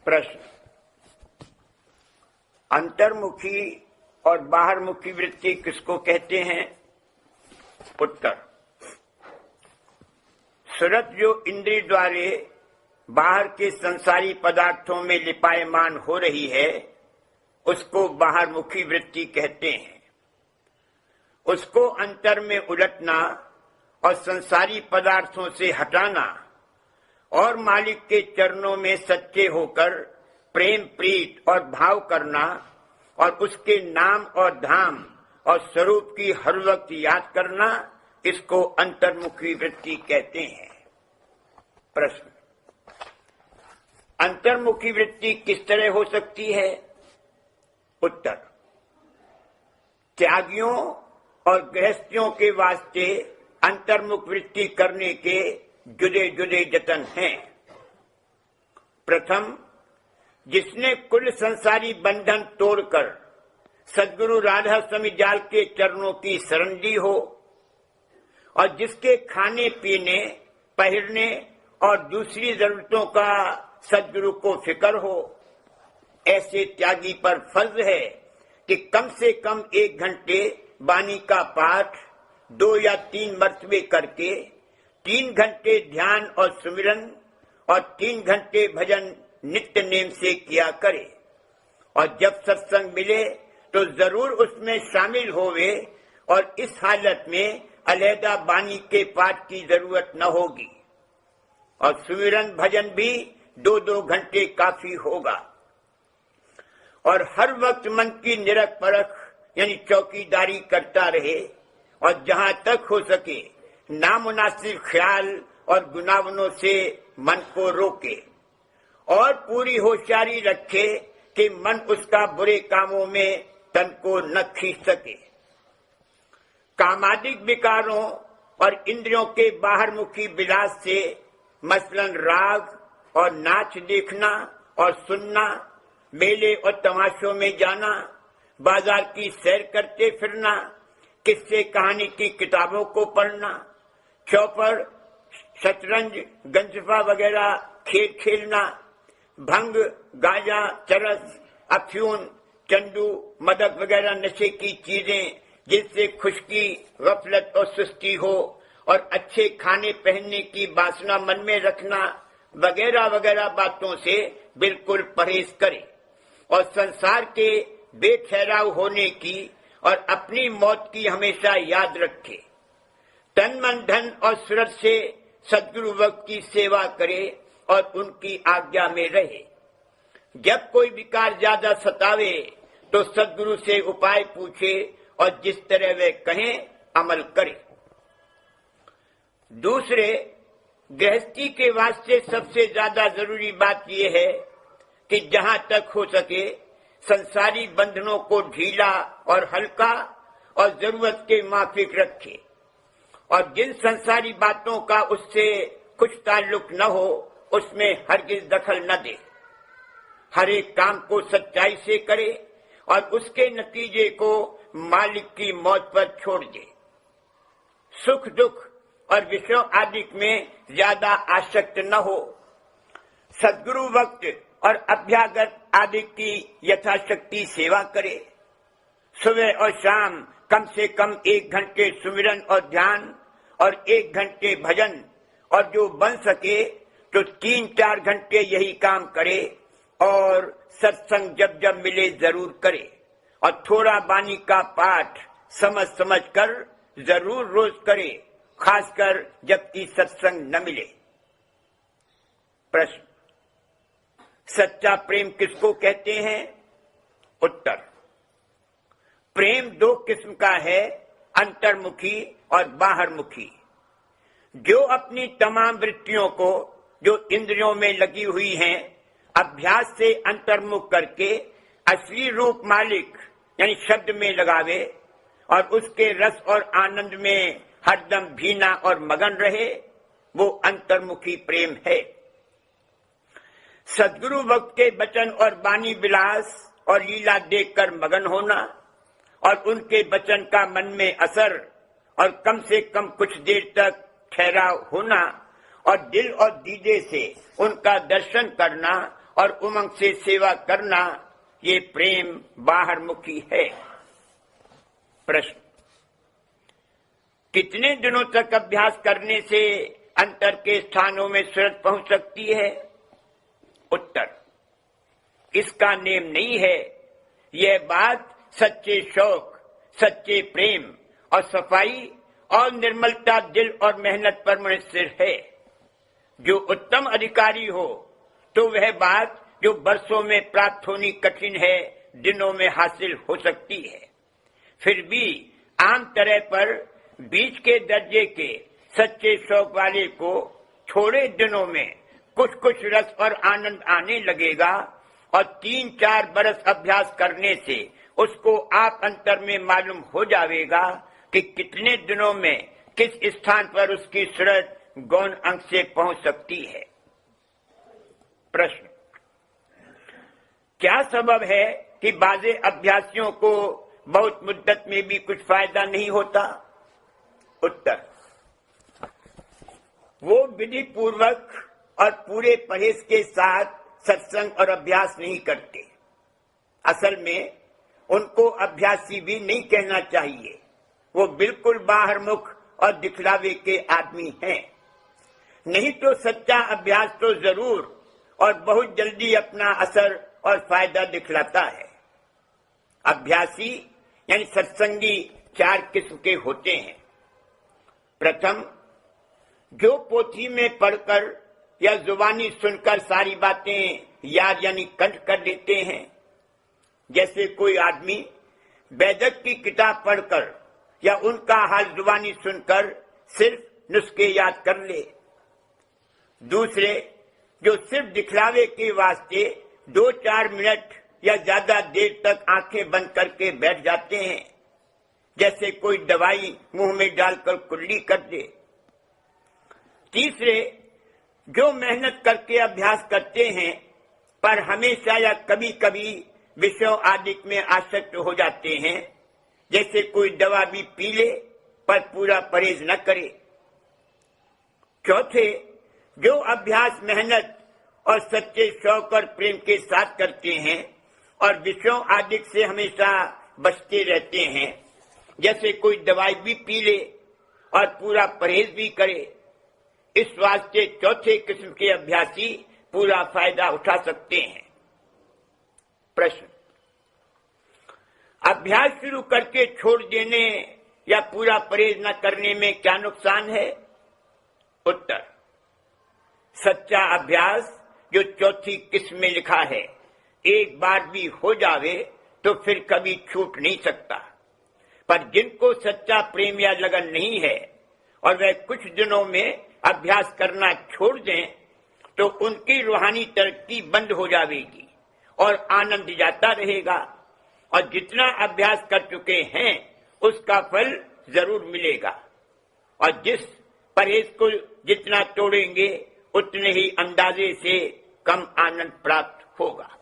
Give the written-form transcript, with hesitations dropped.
प्रश्न, अंतर्मुखी और बाहरमुखी वृत्ति किसको कहते हैं? उत्तर, सूरत जो इंद्रिय द्वारे बाहर के संसारी पदार्थों में लिपायमान हो रही है उसको बाहरमुखी वृत्ति कहते हैं। उसको अंतर में उलटना और संसारी पदार्थों से हटाना और मालिक के चरणों में सच्चे होकर प्रेम प्रीत और भाव करना और उसके नाम और धाम और स्वरूप की हर वक्त याद करना, इसको अंतर्मुखी वृत्ति कहते हैं। प्रश्न, अंतर्मुखी वृत्ति किस तरह हो सकती है? उत्तर, त्यागियों और गृहस्थियों के वास्ते अंतर्मुख वृत्ति करने के जुदे जुदे जतन हैं। प्रथम, जिसने कुल संसारी बंधन तोड़कर सद्गुरु राधा स्वामी जाल के चरणों की शरण ली हो और जिसके खाने पीने पहनने और दूसरी जरूरतों का सद्गुरु को फिक्र हो, ऐसे त्यागी पर फर्ज है कि कम से कम 1 घंटे वाणी का पाठ 2 या 3 मर्तबे करके 3 घंटे ध्यान और सुमिरन और 3 घंटे भजन नित्य नेम से किया करे और जब सत्संग मिले तो जरूर उसमें शामिल होवे और इस हालत में अलहदा वाणी के पाठ की जरूरत न होगी और सुमिरन भजन भी 2-2 घंटे काफी होगा और हर वक्त मन की निरख परख यानी चौकीदारी करता रहे और जहां तक हो सके नामुनासिब ख्याल और गुनावनों से मन को रोके और पूरी होशियारी रखे कि मन उसका बुरे कामों में तन को न खींच सके। कामादिक विकारों और इंद्रियों के बाहरमुखी विलास से मसलन राग और नाच देखना और सुनना, मेले और तमाशों में जाना, बाजार की सैर करते फिरना, किस्से कहानी की किताबों को पढ़ना, चौपड़, शतरंज, गंजफा वगैरह खेल खेलना, भंग, गांजा, चरस, अफ्यून, चंडू, मदक वगैरह नशे की चीजें जिनसे खुशकी, गफलत और सुस्ती हो और अच्छे खाने पहनने की वासना मन में रखना वगैरह वगैरह बातों से बिल्कुल परहेज करे और संसार के बेठहराव होने की और अपनी मौत की हमेशा याद रखे। तन मन धन और सूरत से सद्गुरु वक्त की सेवा करे और उनकी आज्ञा में रहे। जब कोई विकार ज्यादा सतावे तो सद्गुरु से उपाय पूछे और जिस तरह वे कहें अमल करे। दूसरे, गृहस्थी के वास्ते सबसे ज्यादा जरूरी बात यह है कि जहां तक हो सके संसारी बंधनों को ढीला और हल्का और जरूरत के माफिक रखे और जिन संसारी बातों का उससे कुछ ताल्लुक न हो उसमें हरगिज दखल न दे। हर एक काम को सच्चाई से करे और उसके नतीजे को मालिक की मौत पर छोड़ दे। सुख दुख और विषयों आदि में ज्यादा आसक्त न हो। सद्गुरु वक्त और अभ्यागत आदि की यथाशक्ति सेवा करे। सुबह और शाम कम से कम 1 घंटे सुमिरन और ध्यान और 1 घंटे भजन और जो बन सके तो 3-4 घंटे यही काम करे और सत्संग जब जब मिले जरूर करे और थोड़ा वाणी का पाठ समझ समझ कर जरूर रोज करे, खासकर जबकि सत्संग न मिले। प्रश्न, सच्चा प्रेम किसको कहते हैं? उत्तर, प्रेम 2 किस्म का है, अंतर्मुखी और बाहरमुखी। जो अपनी तमाम वृत्तियों को जो इंद्रियों में लगी हुई हैं अभ्यास से अंतर्मुख करके असली रूप मालिक यानी शब्द में लगावे और उसके रस और आनंद में हरदम भीना और मगन रहे, वो अंतर्मुखी प्रेम है। सद्गुरु वक्त के वचन और वाणी विलास और लीला देखकर मगन होना और उनके वचन का मन में असर और कम से कम कुछ देर तक ठहराव होना और दिल और दीदे से उनका दर्शन करना और उमंग से सेवा करना, ये प्रेम बाहरमुखी है। प्रश्न, कितने दिनों तक अभ्यास करने से अंतर के स्थानों में सूरत पहुंच सकती है? उत्तर, इसका नेम नहीं है। यह बात सच्चे शौक, सच्चे प्रेम और सफाई और निर्मलता दिल और मेहनत पर मुनहसर है। जो उत्तम अधिकारी हो तो वह बात जो वर्षों में प्राप्त होनी कठिन है, दिनों में हासिल हो सकती है। फिर भी आम तरह पर बीच के दर्जे के सच्चे शौक वाले को थोड़े दिनों में कुछ कुछ रस और आनंद आने लगेगा और 3-4 बरस अभ्यास करने से उसको आप अंतर में मालूम हो जाएगा कि कितने दिनों में किस स्थान पर उसकी सूरत गौण अंग से पहुंच सकती है। प्रश्न, क्या सबब है कि बाज़े अभ्यासियों को बहुत मुद्दत में भी कुछ फायदा नहीं होता? उत्तर, वो विधि पूर्वक और पूरे परहेज के साथ सत्संग और अभ्यास नहीं करते। असल में उनको अभ्यासी भी नहीं कहना चाहिए। वो बिल्कुल बाहरमुख और दिखलावे के आदमी हैं। नहीं तो सच्चा अभ्यास तो जरूर और बहुत जल्दी अपना असर और फायदा दिखलाता है। अभ्यासी यानी सत्संगी 4 किस्म के होते हैं। प्रथम, जो पोथी में पढ़कर या जुबानी सुनकर सारी बातें याद यानी कंठ कर लेते हैं। जैसे कोई आदमी वैदिक की किताब पढ़कर या उनका हाल जुबानी सुनकर सिर्फ नुस्खे याद कर ले। दूसरे, जो सिर्फ दिखलावे के वास्ते 2-4 मिनट या ज्यादा देर तक आंखें बंद करके बैठ जाते हैं, जैसे कोई दवाई मुंह में डालकर कुल्ली कर दे। तीसरे, जो मेहनत करके अभ्यास करते हैं पर हमेशा या कभी कभी विषयों आदि में आसक्त हो जाते हैं, जैसे कोई दवा भी पी ले पर पूरा परहेज न करे। चौथे, जो अभ्यास मेहनत और सच्चे शौक और प्रेम के साथ करते हैं और विषयों आदि से हमेशा बचते रहते हैं, जैसे कोई दवाई भी पी ले और पूरा परहेज भी करे। इस वास्ते चौथे किस्म के अभ्यासी पूरा फायदा उठा सकते हैं। प्रश्न, अभ्यास शुरू करके छोड़ देने या पूरा परहेज न करने में क्या नुकसान है? उत्तर, सच्चा अभ्यास जो चौथी किस्म में लिखा है, एक बार भी हो जावे तो फिर कभी छूट नहीं सकता। पर जिनको सच्चा प्रेम या लगन नहीं है और वह कुछ दिनों में अभ्यास करना छोड़ दें तो उनकी रूहानी तरक्की बंद हो जाएगी और आनंद जाता रहेगा और जितना अभ्यास कर चुके हैं उसका फल जरूर मिलेगा। और जिस परहेज को जितना तोड़ेंगे उतने ही अंदाजे से कम आनंद प्राप्त होगा।